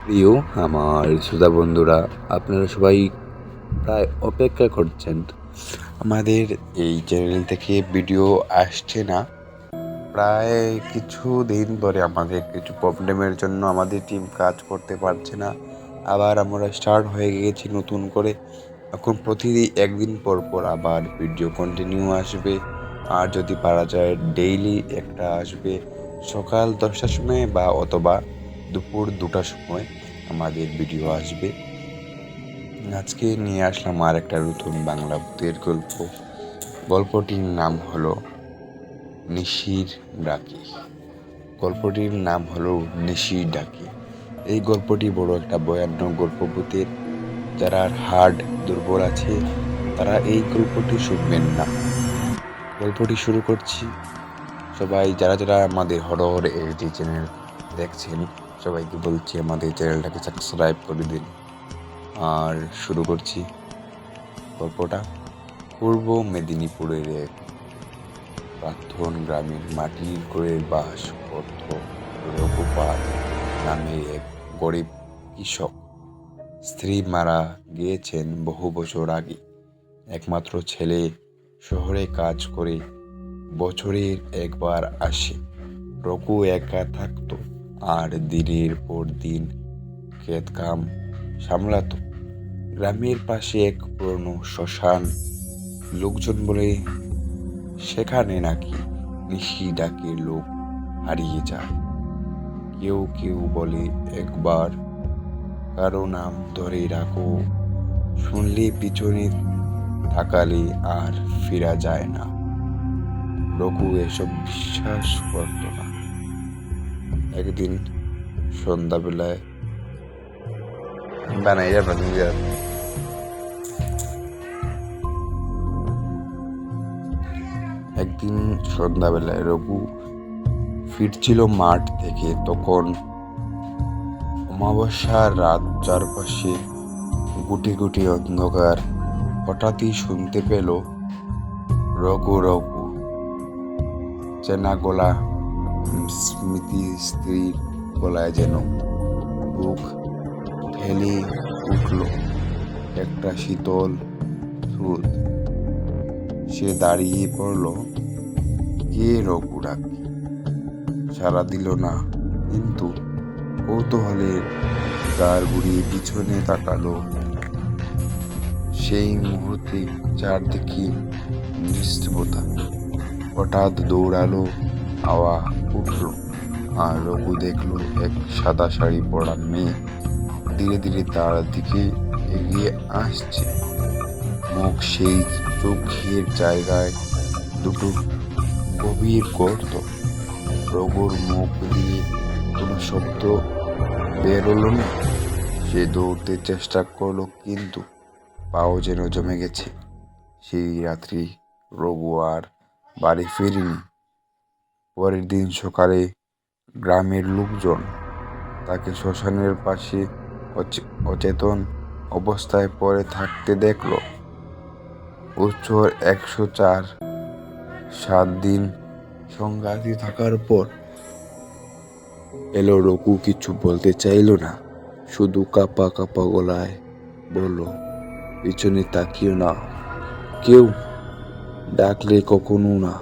প্রিয় আমার শ্রোতা বন্ধুরা, আপনারা সবাই প্রায় অপেক্ষা করছেন। আমাদের এই চ্যানেল থেকে ভিডিও আসছে না প্রায় কিছু দিন ধরে। আমাদের কিছু প্রবলেমের জন্য আমাদের টিম কাজ করতে পারছে না। আবার আমরা স্টার্ট হয়ে গিয়েছি নতুন করে। এখন প্রতিদিন একদিন পর পর আবার ভিডিও কন্টিনিউ আসবে। আর যদি পারা যায় ডেইলি একটা আসবে, সকাল 10টার সময় বা অথবা দুপুর 2টার সময় আমাদের ভিডিও আসবে। আজকে নিয়ে আসলাম আর একটা নতুন বাংলা ভূতের গল্প। গল্পটির নাম হলো নিশির ডাকি। গল্পটির নাম হলো নিশির ডাকি। এই গল্পটি বড় একটা ভয়ানক গল্প ভূতের। যারা হার্ট দুর্বল আছে তারা এই গল্পটি শুনবেন না। গল্পটি শুরু করছি। সবাই যারা যারা আমাদের হরর এইচডি চ্যানেল দেখছেন, সবাইকে বলছি আমাদের চ্যানেলটাকে সাবস্ক্রাইব করে দিন। আর শুরু করছি গল্পটা। পূর্ব মেদিনীপুরের এক প্রাক্তন গ্রামের মাটির ঘরে বাস করত রঘুপাল নামে এক গরিব কৃষক। স্ত্রী মারা গিয়েছেন বহু বছর আগে। একমাত্র ছেলে শহরে কাজ করে বছরের একবার আসে। রঘু একা থাকতো আর দিনের পর দিন ক্ষেত কাম সামলাতো। গ্রামের পাশে এক পুরনো শ্মশান। লোকজন বলে সেখানে নাকি নিশি ডাকে লোক হারিয়ে যায়। কেউ কেউ বলে একবার কারো নাম ধরে রাখো, শুনলে পিছনে তাকালে আর ফেরা যায় না। রঘু এসব বিশ্বাস করত না। একদিন সন্ধ্যাবেলায় রঘু ফিরছিল মাঠ থেকে। তখন অমাবস্যার রাত, চারপাশে গুটি গুটি অন্ধকার। হঠাৎই শুনতে পেল রঘু রঘু চেনা গলা। স্মৃতি স্ত্রীর গলায় যেন বুক ঠেলে উঠল একটা শীতল স্রোত। সে দাঁড়িয়ে পড়ল। কে? রঘু ডাকে সাড়া দিল না, কিন্তু কৌতূহলে গাড় ঘুরিয়ে পিছনে তাকালো। সেই মুহূর্তে চারদিকে নিস্তব্ধতা। হঠাৎ দৌড়ালো হাওয়া উঠল, আর রঘু দেখলো এক সাদা শাড়ি পরা মেয়ে ধীরে ধীরে তার দিকে এগিয়ে আসছে। মুখ সেই চোখের জায়গায় দুটো গভীর গর্ত। রঘুর মুখ দিয়ে কোনো শব্দ বেরোলো না। সে দৌড়তে চেষ্টা করলো, কিন্তু পাও যেন জমে গেছে। সেই রাত্রি রঘু আর বাড়ি ফেরেনি। পরের দিন সকালে গ্রামের লোকজন তাকে শ্মশানের পাশে অচেতন অবস্থায় পড়ে থাকতে দেখল। বছর 104, 7 দিন সংঘাতে থাকার পর এলো রঘু। কিছু বলতে চাইল না, শুধু কাঁপা কাঁপা গলায় বলল, পিছনে তাকিও না, কেউ ডাকলে কখনো না।